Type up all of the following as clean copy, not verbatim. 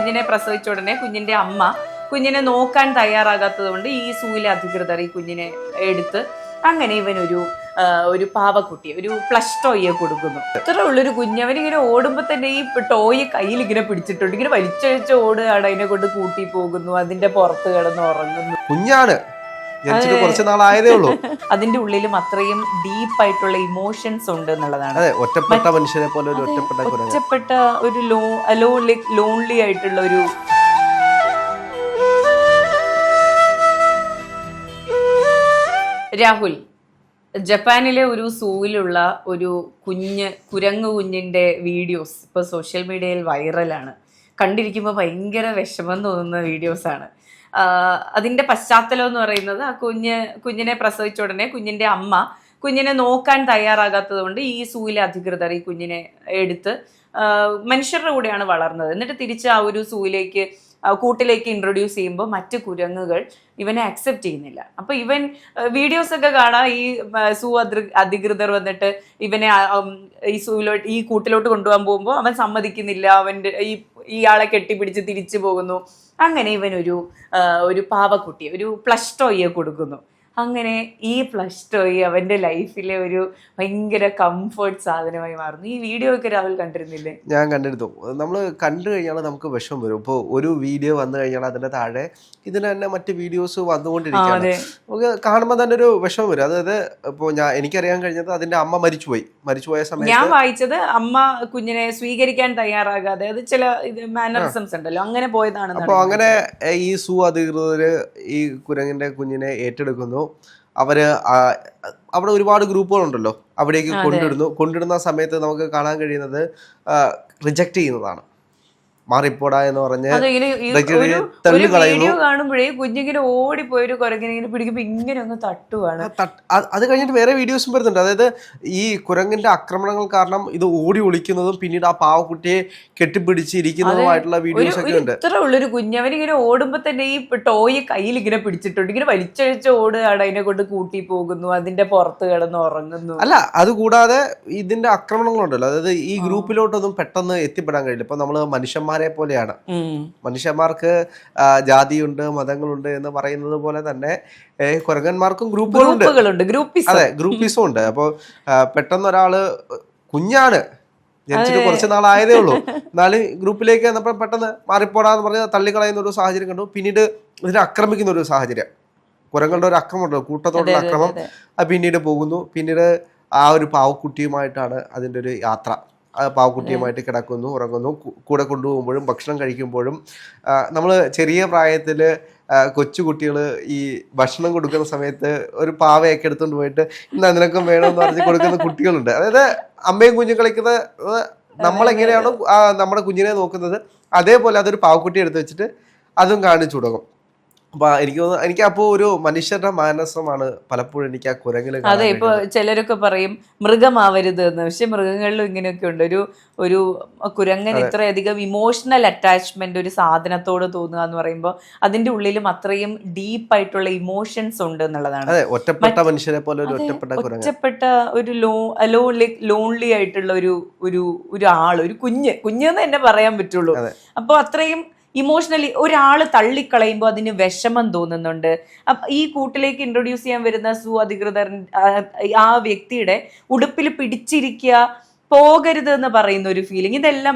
കുഞ്ഞിനെ പ്രസവിച്ച ഉടനെ കുഞ്ഞിന്റെ അമ്മ കുഞ്ഞിനെ നോക്കാൻ തയ്യാറാകാത്തത് കൊണ്ട് ഈ സൂയിലെ അധികൃതർ ഈ കുഞ്ഞിനെ എടുത്ത് അങ്ങനെ ഒരു പാവക്കുട്ടി ഒരു പ്ലഷ് ടോയെ കൊടുക്കുന്നു. ഇത്ര ഉള്ളൊരു കുഞ്ഞ് അവനിങ്ങനെ ഓടുമ്പോ തന്നെ ഈ ടോയ് കയ്യിൽ ഇങ്ങനെ പിടിച്ചിട്ടുണ്ട്, ഇങ്ങനെ വലിച്ചഴിച്ച് ഓടുകയാണ്, അതിനെ കൊണ്ട് കൂട്ടി പോകുന്നു, അതിന്റെ പുറത്ത് കിടന്ന് ഉറങ്ങുന്നു. കുഞ്ഞാണ്, കുറച്ച് നാളായതേ ഉള്ളൂ. അതിന്റെ ഉള്ളിലും അത്രയും ഡീപ്പായിട്ടുള്ള ഇമോഷൻസ് ഉണ്ട് എന്നുള്ളതാണ്. ഒറ്റപ്പെട്ട മനുഷ്യനെ പോലെ ഒറ്റപ്പെട്ട ഒരു ലോൺലി ആയിട്ടുള്ള ഒരു രാഹുൽ, ജപ്പാനിലെ ഒരു സൂവിലുള്ള ഒരു കുരങ്ങു കുഞ്ഞിന്റെ വീഡിയോസ് ഇപ്പോൾ സോഷ്യൽ മീഡിയയിൽ വൈറലാണ്. കണ്ടിരിക്കുമ്പോൾ ഭയങ്കര വിഷമം തോന്നുന്ന വീഡിയോസാണ്. അതിന്റെ പശ്ചാത്തലം എന്ന് പറയുന്നത് ആ കുഞ്ഞിനെ പ്രസവിച്ച ഉടനെ കുഞ്ഞിന്റെ അമ്മ കുഞ്ഞിനെ നോക്കാൻ തയ്യാറാകാത്തത് കൊണ്ട് ഈ സൂയിലെ അധികൃതർ ഈ കുഞ്ഞിനെ എടുത്ത് മനുഷ്യരുടെ കൂടെയാണ് വളർന്നത്. എന്നിട്ട് തിരിച്ച് ആ ഒരു സൂയിലേക്ക് കൂട്ടിലേക്ക് ഇൻട്രൊഡ്യൂസ് ചെയ്യുമ്പോൾ മറ്റ് കുരങ്ങുകൾ ഇവനെ അക്സെപ്റ്റ് ചെയ്യുന്നില്ല. അപ്പൊ ഇവൻ വീഡിയോസ് ഒക്കെ കാണാം, ഈ സൂ അധികൃതർ വന്നിട്ട് ഇവനെ ഈ കൂട്ടിലോട്ട് കൊണ്ടുപോകാൻ പോകുമ്പോൾ അവൻ സമ്മതിക്കുന്നില്ല, അവൻ്റെ ഇയാളെ കെട്ടിപ്പിടിച്ച് തിരിച്ചു പോകുന്നു. അങ്ങനെ ഇവൻ ഒരു പാവക്കുട്ടി ഒരു പ്ലഷ് ടോയെ കൊടുക്കുന്നു. അങ്ങനെ ഈ പ്ലഷ് ടോയ് അവന്റെ ലൈഫിലെ ഒരു ഭയങ്കര കംഫർട്ട് സാധനമായി മാറുന്നു. ഈ വീഡിയോ ഒക്കെ രാഹുൽ കണ്ടിരുന്നില്ലേ? ഞാൻ കണ്ടിരുന്നു. നമ്മൾ കണ്ടു കഴിഞ്ഞാൽ നമുക്ക് വിഷമം വരും. ഇപ്പോൾ ഒരു വീഡിയോ വന്നു കഴിഞ്ഞാൽ അതിന്റെ താഴെ ഇതിന് തന്നെ മറ്റ് വീഡിയോസ് വന്നുകൊണ്ടിരിക്കുകയാണ്. നമുക്ക് കാണുമ്പോൾ തന്നെ ഒരു വിഷമം വരും. അതായത് ഇപ്പോൾ എനിക്കറിയാൻ കഴിഞ്ഞത് അതിന്റെ അമ്മ മരിച്ചുപോയ സമയത്ത് ഞാൻ വായിച്ചത് അമ്മ കുഞ്ഞിനെ സ്വീകരിക്കാൻ തയ്യാറാകാതെ അത് ചില മാനറിസംസ് ഉണ്ടല്ലോ അങ്ങനെ പോയതാണ്. അപ്പോൾ അങ്ങനെ ഈ സൂ അധികൃതര് ഈ കുരങ്ങിന്റെ കുഞ്ഞിനെ ഏറ്റെടുക്കുന്നു. അവിടെ ഒരുപാട് ഗ്രൂപ്പുകളുണ്ടല്ലോ, അവിടേക്ക് കൊണ്ടിടുന്ന സമയത്ത് നമുക്ക് കാണാൻ കഴിയുന്നത് റിജക്ട് ചെയ്യുന്നതാണ്. മാറിപ്പോടാ എന്ന് പറഞ്ഞ് കാണുമ്പോഴേ കുഞ്ഞിങ്ങനെ ഓടിപ്പോയി ഒരു കുരങ്ങിനെ പിടിക്കുമ്പോ ഇങ്ങനെ ഒന്ന് തട്ടുവാണ്. അത് കഴിഞ്ഞിട്ട് വേറെ വീഡിയോസും വരുന്നുണ്ട്. അതായത് ഈ കുരങ്ങിന്റെ ആക്രമണങ്ങൾ കാരണം ഇത് ഓടി ഒളിക്കുന്നതും പിന്നീട് ആ പാവക്കുട്ടിയെ കെട്ടിപ്പിടിച്ചിരിക്കുന്നതുമായിട്ടുള്ള വീഡിയോസ് ഒക്കെ ഉണ്ട്. ഇത്ര ഉള്ളൊരു കുഞ്ഞ് അവനിങ്ങനെ ഓടുമ്പോ തന്നെ ഈ ടോയ് കയ്യിൽ ഇങ്ങനെ പിടിച്ചിട്ടുണ്ട്, ഇങ്ങനെ വലിച്ചഴിച്ച് ഓടുകയാണ്, അതിനെ കൊണ്ട് കൂട്ടി പോകുന്നു, അതിന്റെ പുറത്ത് കിടന്ന് ഉറങ്ങുന്നു. അല്ല, അതുകൂടാതെ ഇതിന്റെ ആക്രമണങ്ങളുണ്ടല്ലോ, അതായത് ഈ ഗ്രൂപ്പിലോട്ടൊന്നും പെട്ടെന്ന് എത്തിപ്പെടാൻ കഴിയില്ല. ഇപ്പൊ നമ്മള് മനുഷ്യന്മാരെ പോലെയാണ്, മനുഷ്യന്മാർക്ക് ജാതിയുണ്ട് മതങ്ങളുണ്ട് എന്ന് പറയുന്നത് പോലെ തന്നെ കുരങ്ങന്മാർക്കും ഗ്രൂപ്പുകളുണ്ട്. അതെ, ഗ്രൂപ്പിസും ഉണ്ട്. അപ്പൊ പെട്ടെന്ന് ഒരാള് കുഞ്ഞാണ്, ജനിച്ചിട്ട് കുറച്ച് നാളായതേ ഉള്ളൂ, എന്നാലും ഗ്രൂപ്പിലേക്ക് വന്നപ്പോൾ പെട്ടെന്ന് മാറിപ്പോടാന്ന് പറഞ്ഞ് തള്ളിക്കളയുന്ന ഒരു സാഹചര്യം കണ്ടു. പിന്നീട് ഇതിനെ ആക്രമിക്കുന്ന ഒരു സാഹചര്യം, കുരങ്ങളുടെ ഒരു അക്രമമുണ്ട്, കൂട്ടത്തോടുള്ള അക്രമം. അത് പിന്നീട് പോകുന്നു. പിന്നീട് ആ ഒരു പാവക്കുട്ടിയുമായിട്ടാണ് അതിൻ്റെ ഒരു യാത്ര. പാവക്കുട്ടിയുമായിട്ട് കിടക്കുന്നു, ഉറങ്ങുന്നു. കൂടെ കൊണ്ടുപോകുമ്പോഴും ഭക്ഷണം കഴിക്കുമ്പോഴും നമ്മൾ ചെറിയ പ്രായത്തിൽ കൊച്ചുകുട്ടികൾ ഈ ഭക്ഷണം കൊടുക്കുന്ന സമയത്ത് ഒരു പാവയൊക്കെ എടുത്തുകൊണ്ട് പോയിട്ട് ഇന്ന് നിനക്കും വേണമെന്ന് പറഞ്ഞ് കൊടുക്കുന്ന കുട്ടികളുണ്ട്. അതായത് അമ്മയും കുഞ്ഞും കളിക്കുന്ന നമ്മളെങ്ങനെയാണോ നമ്മുടെ കുഞ്ഞിനെ നോക്കുന്നത് അതേപോലെ അതൊരു പാവക്കുട്ടി എടുത്ത് വെച്ചിട്ട് അതും കാണിച്ചു കൊടുക്കും. അപ്പൊ എനിക്ക് അപ്പോ ഒരു മനുഷ്യരുടെ മാനസമാണ് പലപ്പോഴും എനിക്ക് ആ കുരങ്ങിൽ. അതെ, ഇപ്പൊ ചിലരൊക്കെ പറയും മൃഗമാവരുത് എന്ന്, പക്ഷെ മൃഗങ്ങളിലും ഇങ്ങനെയൊക്കെ ഉണ്ട്. ഒരു കുരങ്ങന് ഇത്രയധികം ഇമോഷണൽ അറ്റാച്ച്മെന്റ് ഒരു സാധനത്തോട് തോന്നുക എന്ന് പറയുമ്പോൾ അതിന്റെ ഉള്ളിലും അത്രയും ഡീപ്പായിട്ടുള്ള ഇമോഷൻസ് ഉണ്ട് എന്നുള്ളതാണ്. അതെ, ഒറ്റപ്പെട്ട മനുഷ്യരെ പോലെ ഒറ്റപ്പെട്ട ഒരു ലോൺലി ആയിട്ടുള്ള ഒരു ആള്, ഒരു കുഞ്ഞെന്ന് തന്നെ പറയാൻ പറ്റുള്ളൂ. അപ്പൊ അത്രയും ഇമോഷണലി ഒരാൾ തള്ളിക്കളയുമ്പോൾ അതിന് വിഷമം തോന്നുന്നുണ്ട്. ഈ കൂട്ടിലേക്ക് ഇൻട്രൊഡ്യൂസ് ചെയ്യാൻ വരുന്ന സൂ അധികൃതർ ആ വ്യക്തിയുടെ ഉടുപ്പിൽ പിടിച്ചിരിക്കുക, പോകരുത് എന്ന് പറയുന്ന ഒരു ഫീലിംഗ്, ഇതെല്ലാം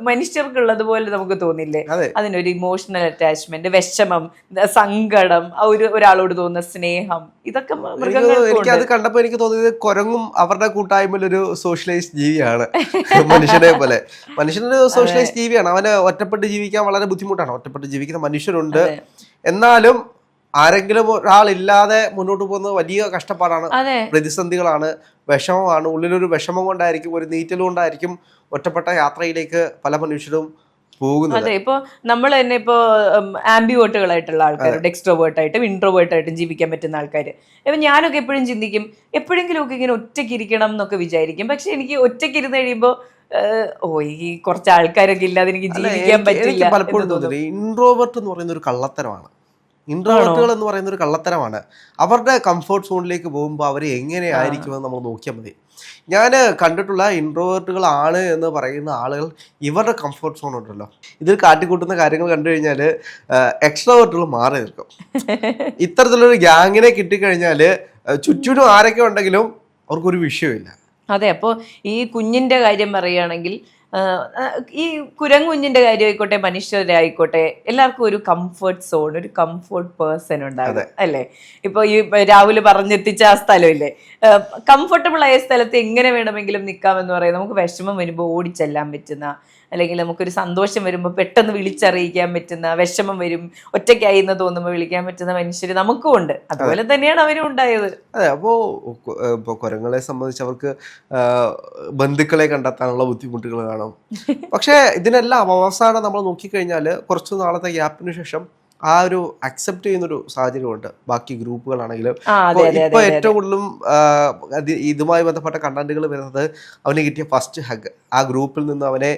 മനുഷ്യർക്കുള്ളതുപോലെ നമുക്ക് തോന്നില്ലേ? അതിനൊരു ഇമോഷണൽ അറ്റാച്ച്മെന്റ്, വിഷമം, സങ്കടം, ഒരാളോട് തോന്നുന്ന സ്നേഹം, ഇതൊക്കെ എനിക്ക് അത് കണ്ടപ്പോ എനിക്ക് തോന്നിയത് കുരങ്ങും അവരുടെ കൂട്ടായ്മയിൽ ഒരു സോഷ്യലൈസ്ഡ് ജീവിയാണ്. മനുഷ്യനെ പോലെ മനുഷ്യനൊരു സോഷ്യലൈസ്ഡ് ജീവിയാണ്. അവന് ഒറ്റപ്പെട്ട് ജീവിക്കാൻ വളരെ ബുദ്ധിമുട്ടാണ്. ഒറ്റപ്പെട്ട് ജീവിക്കുന്ന മനുഷ്യരുണ്ട്, എന്നാലും ആരെങ്കിലും ഒരാളില്ലാതെ മുന്നോട്ട് പോകുന്നത് വലിയ കഷ്ടപ്പാടാണ്, പ്രതിസന്ധികളാണ്, വിഷമമാണ്. ഉള്ളിലൊരു വിഷമം കൊണ്ടായിരിക്കും, ഒരു നീറ്റൽ കൊണ്ടായിരിക്കും ഒറ്റപ്പെട്ട യാത്രയിലേക്ക് പല മനുഷ്യരും പോകുന്നത്. അതെ, ഇപ്പൊ നമ്മൾ തന്നെ ഇപ്പോ ആംബിവേർട്ടുകളായിട്ടുള്ള ആൾക്കാരുണ്ട്, എക്സ്ട്രോവേർട്ടായിട്ടും ഇൻട്രോവേർട്ടായിട്ടും ജീവിക്കാൻ പറ്റുന്ന ആൾക്കാർ. ഇപ്പൊ ഞാനൊക്കെ എപ്പോഴും ചിന്തിക്കും, എപ്പോഴെങ്കിലും ഒക്കെ ഇങ്ങനെ ഒറ്റയ്ക്ക് ഇരിക്കണം എന്നൊക്കെ വിചാരിക്കും. പക്ഷെ എനിക്ക് ഒറ്റയ്ക്ക് ഇരുന്ന് കഴിയുമ്പോൾ ഈ കുറച്ച് ആൾക്കാരൊക്കെ ഇല്ലാതെ എനിക്ക് ജീവിക്കാൻ പറ്റില്ല. പലപ്പോഴും തോന്നുന്നത് ഇൻട്രോവേർട്ട് എന്ന് പറയുന്ന ഒരു കള്ളത്തരമാണ്. ഇൻട്രോവേർട്ടുകൾ എന്ന് പറയുന്ന ഒരു കള്ളത്തരമാണ്. അവരുടെ കംഫർട്ട് സോണിലേക്ക് പോകുമ്പോൾ അവർ എങ്ങനെയായിരിക്കുമെന്ന് നമ്മൾ നോക്കിയാൽ മതി. ഞാൻ കണ്ടിട്ടുള്ള ഇൻട്രോവേർട്ടുകളാണ് എന്ന് പറയുന്ന ആളുകൾ ഇവരുടെ കംഫർട്ട് സോൺ ഉണ്ടല്ലോ, ഇതിൽ കാട്ടിക്കൂട്ടുന്ന കാര്യങ്ങൾ കണ്ടു കഴിഞ്ഞാൽ എക്സ്ട്രോവേർട്ടുകൾ മാറി നിൽക്കും. ഇത്തരത്തിലൊരു ഗ്യാങ്ങിനെ കിട്ടിക്കഴിഞ്ഞാൽ ചുറ്റിനും ആരൊക്കെ ഉണ്ടെങ്കിലും അവർക്കൊരു വിഷയമില്ല. അതെ, അപ്പോൾ ഈ കുഞ്ഞിന്റെ കാര്യം പറയുകയാണെങ്കിൽ ഈ കുരങ്ങുഞ്ഞിന്റെ കാര്യം ആയിക്കോട്ടെ, മനുഷ്യരായിക്കോട്ടെ, എല്ലാവർക്കും ഒരു കംഫർട്ട് സോൺ, ഒരു കംഫർട്ട് പേഴ്സൺ ഉണ്ടാകും അല്ലേ? ഇപ്പൊ ഈ രാഹുൽ പറഞ്ഞെത്തിച്ച ആ സ്ഥലമില്ലേ, കംഫർട്ടബിൾ ആയ സ്ഥലത്ത് എങ്ങനെ വേണമെങ്കിലും നിൽക്കാമെന്ന് പറയും. നമുക്ക് വിഷമം വരുമ്പോൾ ഓടിച്ചെല്ലാൻ പറ്റുന്ന, അല്ലെങ്കിൽ നമുക്കൊരു സന്തോഷം വരുമ്പോൾ പെട്ടെന്ന് വിളിച്ചറിയിക്കാൻ പറ്റുന്ന, വിഷമം വരും ഒറ്റയ്ക്കായി എന്ന് തോന്നുമ്പോൾ വിളിക്കാൻ പറ്റുന്ന മനുഷ്യർ നമുക്കും ഉണ്ട്. അതുപോലെ തന്നെയാണ് അവരും ഉണ്ടായത്. അതെ, ഇപ്പോൾ കുരങ്ങളെ സംബന്ധിച്ച് അവർക്ക് ബന്ധുക്കളെ കണ്ടെത്താനുള്ള ബുദ്ധിമുട്ടുകൾ കാണും. പക്ഷേ ഇതിനെല്ലാം അവസാനം നമ്മൾ നോക്കിക്കഴിഞ്ഞാൽ കുറച്ച് നാളത്തെ ഗ്യാപ്പിന് ശേഷം ആ ഒരു അക്സെപ്റ്റ് ചെയ്യുന്നൊരു സാഹചര്യമുണ്ട്. ബാക്കി ഗ്രൂപ്പുകളാണെങ്കിലും ഇപ്പൊ ഏറ്റവും കൂടുതലും ഇതുമായി ബന്ധപ്പെട്ട കണ്ടന്റുകൾ വരുന്നത് അവന് കിട്ടിയ ഫസ്റ്റ് ഹഗ്, ആ ഗ്രൂപ്പിൽ നിന്ന് അവനെ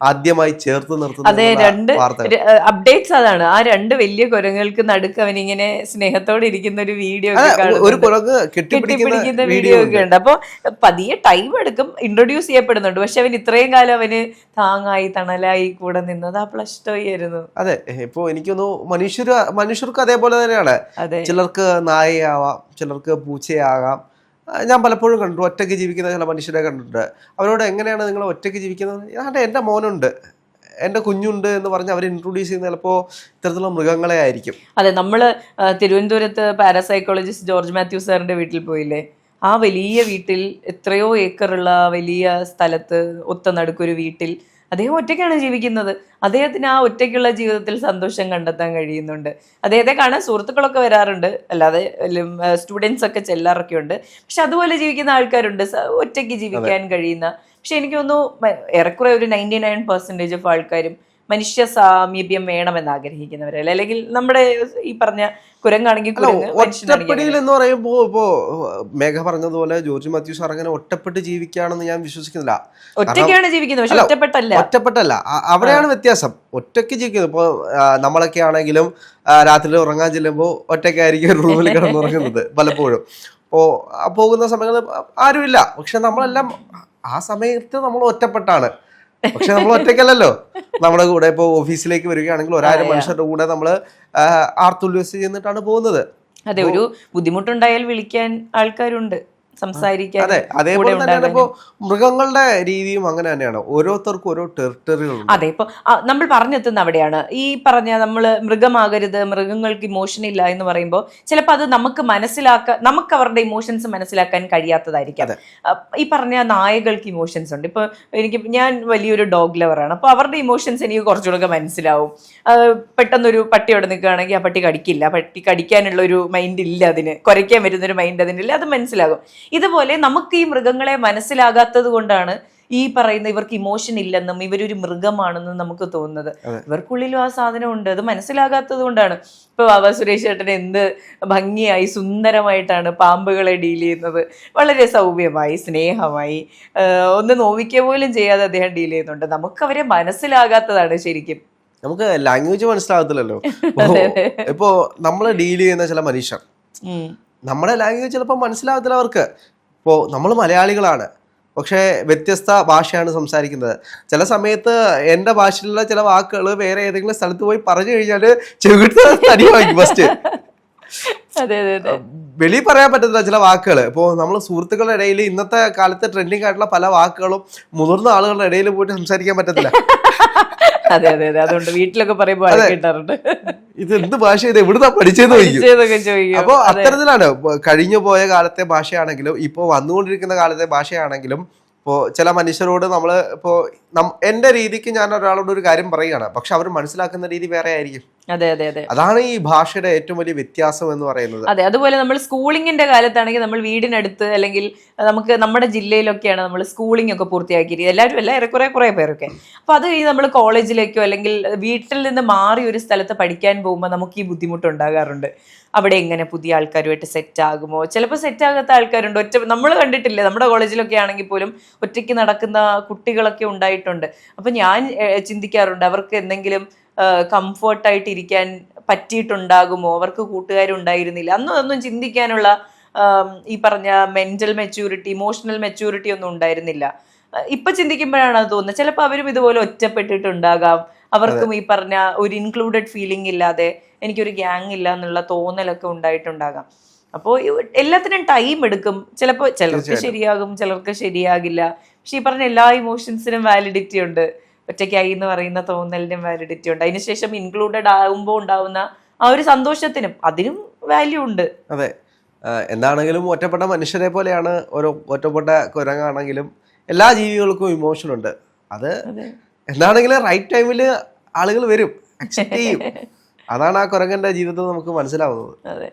ആദ്യമായി ചേർത്ത് നിർത്തുന്ന അപ്ഡേറ്റ്സ് അതാണ്. ആ രണ്ട് വലിയ കുരങ്ങൾക്ക് നടുക്ക് അവനിങ്ങനെ സ്നേഹത്തോടെ ഇരിക്കുന്ന ഒരു വീഡിയോ, ഒരു കുരങ്ങ് കെട്ടിപ്പിടിക്കുന്ന വീഡിയോ ഒക്കെ ഉണ്ട്. അപ്പൊ പതിയെ ടൈം എടുക്കും, ഇൻട്രൊഡ്യൂസ് ചെയ്യപ്പെടുന്നുണ്ട്. പക്ഷെ അവൻ ഇത്രയും കാലം അവന് താങ്ങായി തണലായി കൂടെ നിന്നത് ആ പ്ലസ് ടു ആയിരുന്നു. അതെ, ഇപ്പൊ എനിക്കൊന്നു മനുഷ്യർക്ക് അതേപോലെ തന്നെയാണ്. ചിലർക്ക് നായയാവാം, ചിലർക്ക് പൂച്ചയാകാം. ഞാൻ പലപ്പോഴും കണ്ടു ഒറ്റയ്ക്ക് ജീവിക്കുന്ന ചില മനുഷ്യരെ കണ്ടിട്ടുണ്ട്. അവരോട് എങ്ങനെയാണ് നിങ്ങൾ ഒറ്റയ്ക്ക് ജീവിക്കുന്നത്? എൻ്റെ മോനുണ്ട്, എൻ്റെ കുഞ്ഞുണ്ട് എന്ന് പറഞ്ഞ് അവർ ഇൻട്രൊഡ്യൂസ് ചെയ്യുന്ന ചിലപ്പോൾ ഇത്തരത്തിലുള്ള മൃഗങ്ങളെ ആയിരിക്കും. അതെ, നമ്മൾ തിരുവനന്തപുരത്ത് പാരാസൈക്കോളജിസ്റ്റ് ജോർജ് മാത്യു സാറിന്റെ വീട്ടിൽ പോയില്ലേ? ആ വലിയ വീട്ടിൽ, എത്രയോ ഏക്കറുള്ള വലിയ സ്ഥലത്ത് ഒത്ത നടുക്കൊരു വീട്ടിൽ അദ്ദേഹം ഒറ്റയ്ക്കാണ് ജീവിക്കുന്നത്. അദ്ദേഹത്തിന് ആ ഒറ്റയ്ക്കുള്ള ജീവിതത്തിൽ സന്തോഷം കണ്ടെത്താൻ കഴിയുന്നുണ്ട്. അദ്ദേഹത്തെ കാണാൻ സുഹൃത്തുക്കളൊക്കെ വരാറുണ്ട്, അല്ലാതെ സ്റ്റുഡൻസ് ഒക്കെ ചെല്ലാറൊക്കെ ഉണ്ട്. പക്ഷെ അതുപോലെ ജീവിക്കുന്ന ആൾക്കാരുണ്ട്, ഒറ്റയ്ക്ക് ജീവിക്കാൻ കഴിയുന്ന. പക്ഷെ എനിക്ക് തോന്നുന്നു ഏറെക്കുറെ ഒരു 99% ഓഫ് ആൾക്കാരും മനുഷ്യ സാമീപ്യം വേണമെന്ന് ആഗ്രഹിക്കുന്നവരല്ലേ? അല്ലെങ്കിൽ നമ്മുടെ ഈ പറഞ്ഞ കുരങ്ങാണെങ്കിൽ ഒറ്റപ്പെടിയിൽ എന്ന് പറയുമ്പോൾ ഇപ്പോ മേഘ പറഞ്ഞതുപോലെ ജോർജ് മാത്യു സാർ അങ്ങനെ ഒറ്റപ്പെട്ട് ജീവിക്കുകയാണെന്ന് ഞാൻ വിശ്വസിക്കുന്നില്ല. ഒറ്റയ്ക്കാണ് ജീവിക്കുന്നത്, പക്ഷെ ഒറ്റപ്പെട്ടല്ല, അവിടെയാണ് വ്യത്യാസം. ഒറ്റയ്ക്ക് ജീവിക്കുന്നത് ഇപ്പൊ നമ്മളൊക്കെ ആണെങ്കിലും രാത്രി ഉറങ്ങാൻ ചെല്ലുമ്പോൾ ഒറ്റയ്ക്കായിരിക്കും റൂമിൽ കിടന്നുറങ്ങുന്നത് പലപ്പോഴും. പോകുന്ന സമയങ്ങളിൽ ആരുമില്ല, പക്ഷെ നമ്മളെല്ലാം ആ സമയത്ത് നമ്മൾ ഒറ്റപ്പെട്ടാണ്. പക്ഷെ നമ്മൾ ഒറ്റയ്ക്കല്ലല്ലോ, നമ്മുടെ കൂടെ ഇപ്പോൾ ഓഫീസിലേക്ക് വരികയാണെങ്കിൽ 1000 മനുഷ്യരുടെ കൂടെ നമ്മൾ ആർത്തുല്ലസിച്ച് ചെന്നിട്ടാണ് പോകുന്നത്. അതെ, ഒരു ബുദ്ധിമുട്ടുണ്ടായാൽ വിളിക്കാൻ ആൾക്കാരുണ്ട്, സംസാരിക്കാൻ. അതെ, അതേപോലെ തന്നെയാണ് ഇപ്പോ മൃഗങ്ങളുടെ രീതിയും അങ്ങനെ തന്നെയാണ്. ഓരോരുത്തർക്കും ഓരോ ടെറിട്ടറികളുണ്ട്. അതെ, ഇപ്പൊ നമ്മൾ പറഞ്ഞെത്തുന്ന അവിടെയാണ്. ഈ പറഞ്ഞ നമ്മള് മൃഗമാകരുത്, മൃഗങ്ങൾക്ക് ഇമോഷൻ ഇല്ല എന്ന് പറയുമ്പോൾ ചിലപ്പോൾ അത് നമുക്ക് അവരുടെ ഇമോഷൻസ് മനസ്സിലാക്കാൻ കഴിയാത്തതായിരിക്കാം. ഈ പറഞ്ഞ നായകൾക്ക് ഇമോഷൻസ് ഉണ്ട്. ഇപ്പൊ ഞാൻ വലിയൊരു ഡോഗ് ലവറാണ്, അപ്പൊ അവരുടെ ഇമോഷൻസ് എനിക്ക് കുറച്ചുകൂടെ മനസ്സിലാവും. പെട്ടെന്നൊരു പട്ടി അവിടെ നിൽക്കുകയാണെങ്കിൽ ആ പട്ടി കടിക്കില്ല, പട്ടി കടിക്കാനുള്ള ഒരു മൈൻഡ് ഇല്ല, അതിന് കുരയ്ക്കാൻ വരുന്നൊരു മൈൻഡ് അതിനില്ല, അത് മനസ്സിലാകും. ഇതുപോലെ നമുക്ക് ഈ മൃഗങ്ങളെ മനസ്സിലാകാത്തത് കൊണ്ടാണ് ഈ പറയുന്ന ഇവർക്ക് ഇമോഷൻ ഇല്ലെന്നും ഇവരൊരു മൃഗമാണെന്നും നമുക്ക് തോന്നുന്നത്. ഇവർക്കുള്ളിലും ആ സാധനം ഉണ്ട്, അത് മനസ്സിലാകാത്തത് കൊണ്ടാണ്. ഇപ്പൊ ബാബാ സുരേഷ് ചേട്ടൻ എന്ത് ഭംഗിയായി സുന്ദരമായിട്ടാണ് പാമ്പുകളെ ഡീൽ ചെയ്യുന്നത്. വളരെ സൗമ്യമായി, സ്നേഹമായി, ഒന്ന് നോവിക്കുക പോലും ചെയ്യാതെ അദ്ദേഹം ഡീൽ ചെയ്യുന്നുണ്ട്. നമുക്ക് അവരെ മനസ്സിലാകാത്തതാണ് ശരിക്കും. നമുക്ക് ലാംഗ്വേജ് മനസ്സിലാകത്തില്ലല്ലോ. ഇപ്പോ നമ്മൾ ഡീൽ ചെയ്യുന്ന ചില മനുഷ്യർ, നമ്മുടെ ലാംഗ്വേജ് ചിലപ്പോൾ മനസ്സിലാകത്തില്ല അവർക്ക്. ഇപ്പോൾ നമ്മൾ മലയാളികളാണ്, പക്ഷേ വ്യത്യസ്ത ഭാഷയാണ് സംസാരിക്കുന്നത്. ചില സമയത്ത് എൻ്റെ ഭാഷയിലുള്ള ചില വാക്കുകൾ വേറെ ഏതെങ്കിലും സ്ഥലത്ത് പോയി പറഞ്ഞു കഴിഞ്ഞാൽ ചെവിട്ട് തടിയായിരിക്കും ഫസ്റ്റ്. വെളി പറയാൻ പറ്റത്തില്ല ചില വാക്കുകൾ. ഇപ്പോൾ നമ്മൾ സുഹൃത്തുക്കളുടെ ഇടയിൽ ഇന്നത്തെ കാലത്ത് ട്രെൻഡിങ് ആയിട്ടുള്ള പല വാക്കുകളും മുതിർന്ന ആളുകളുടെ ഇടയിൽ പോയിട്ട് സംസാരിക്കാൻ പറ്റത്തില്ല. അതെ അതെ അതെ, അതുകൊണ്ട് വീട്ടിലൊക്കെ പറയുമ്പോൾ കേട്ടാറുണ്ട്, ഇത് എന്ത് ഭാഷ, ഇത് എവിടുന്നാ പഠിച്ചതെന്ന് ചോദിക്കും. അപ്പൊ അത്തരത്തിലാണ് കഴിഞ്ഞു പോയ കാലത്തെ ഭാഷയാണെങ്കിലും ഇപ്പോൾ വന്നുകൊണ്ടിരിക്കുന്ന കാലത്തെ ഭാഷയാണെങ്കിലും ഇപ്പോൾ ചില മനുഷ്യരോട് നമ്മൾ ഇപ്പോൾ എൻ്റെ രീതിക്ക് ഞാൻ ഒരാളോട് ഒരു കാര്യം പറയുകയാണ്, പക്ഷെ അവർ മനസ്സിലാക്കുന്ന രീതി വേറെ ആയിരിക്കും. അതെ അതെ അതെ, അതാണ് ഈ ഭാഷയുടെ ഏറ്റവും വലിയ വ്യത്യാസം എന്ന് പറയുന്നത്. അതെ, അതുപോലെ നമ്മൾ സ്കൂളിങ്ങിന്റെ കാലത്താണെങ്കിൽ നമ്മൾ വീടിനടുത്ത് അല്ലെങ്കിൽ നമുക്ക് നമ്മുടെ ജില്ലയിലൊക്കെയാണ് നമ്മൾ സ്കൂളിംഗ് ഒക്കെ പൂർത്തിയാക്കിയിരിക്കുന്നത്. എല്ലാവരും അല്ല, കുറെ പേരൊക്കെ. അപ്പൊ അത് കഴിഞ്ഞ് നമ്മൾ കോളേജിലേക്കോ അല്ലെങ്കിൽ വീട്ടിൽ നിന്ന് മാറി ഒരു സ്ഥലത്ത് പഠിക്കാൻ പോകുമ്പോൾ നമുക്ക് ഈ ബുദ്ധിമുട്ടുണ്ടാകാറുണ്ട്. അവിടെ എങ്ങനെ പുതിയ ആൾക്കാരുമായിട്ട് സെറ്റ് ആകുമോ? ചിലപ്പോൾ സെറ്റ് ആകാത്ത ആൾക്കാരുണ്ട്. നമ്മൾ കണ്ടിട്ടില്ലേ, നമ്മുടെ കോളേജിലൊക്കെ ആണെങ്കിൽ പോലും ഒറ്റയ്ക്ക് നടക്കുന്ന കുട്ടികളൊക്കെ ഉണ്ടായിട്ടുണ്ട്. അപ്പൊ ഞാൻ ചിന്തിക്കാറുണ്ട്, അവർക്ക് എന്തെങ്കിലും കംഫർട്ടായിട്ട് ഇരിക്കാൻ പറ്റിയിട്ടുണ്ടാകുമോ, അവർക്ക് കൂട്ടുകാരുണ്ടായിരുന്നില്ല, അതൊന്നും ചിന്തിക്കാനുള്ള ഈ പറഞ്ഞ മെന്റൽ മെച്യൂരിറ്റി, ഇമോഷണൽ മെച്യൂരിറ്റി ഒന്നും ഉണ്ടായിരുന്നില്ല. ഇപ്പൊ ചിന്തിക്കുമ്പോഴാണ് അത് തോന്നുന്നത് ചിലപ്പോൾ അവരും ഇതുപോലെ ഒറ്റപ്പെട്ടിട്ടുണ്ടാകാം, അവർക്കും ഈ പറഞ്ഞ ഒരു ഇൻക്ലൂഡഡ് ഫീലിംഗ് ഇല്ലാതെ എനിക്കൊരു ഗ്യാങ് ഇല്ല എന്നുള്ള തോന്നലൊക്കെ ഉണ്ടായിട്ടുണ്ടാകാം. അപ്പോൾ എല്ലാത്തിനും ടൈം എടുക്കും. ചിലപ്പോൾ ചിലർക്ക് ശരിയാകും, ചിലർക്ക് ശരിയാകില്ല. പക്ഷെ ഈ പറഞ്ഞ എല്ലാ ഇമോഷൻസിനും വാലിഡിറ്റി ഉണ്ട്. ഒറ്റയ്ക്കായി എന്ന് പറയുന്ന തോന്നലിനും വാലിഡിറ്റി ഉണ്ട്. അതിനുശേഷം ഇൻക്ലൂഡഡ് ആകുമ്പോൾ ഉണ്ടാവുന്ന ആ ഒരു സന്തോഷത്തിനും അതിനും വാല്യൂ ഉണ്ട്. അതെ, എന്താണെങ്കിലും ഒറ്റപ്പെട്ട മനുഷ്യരെ പോലെയാണ് ഓരോ ഒറ്റപ്പെട്ട കുരങ്ങാണെങ്കിലും എല്ലാ ജീവികൾക്കും ഇമോഷൻ ഉണ്ട്. അത് എന്താണെങ്കിലും റൈറ്റ് ടൈമിൽ ആളുകൾ വരും, അക്സെപ്റ്റ് ചെയ്യും. അതാണ് ആ കുരങ്ങന്റെ ജീവിതം നമുക്ക് മനസ്സിലാവുന്നത്. അതെ.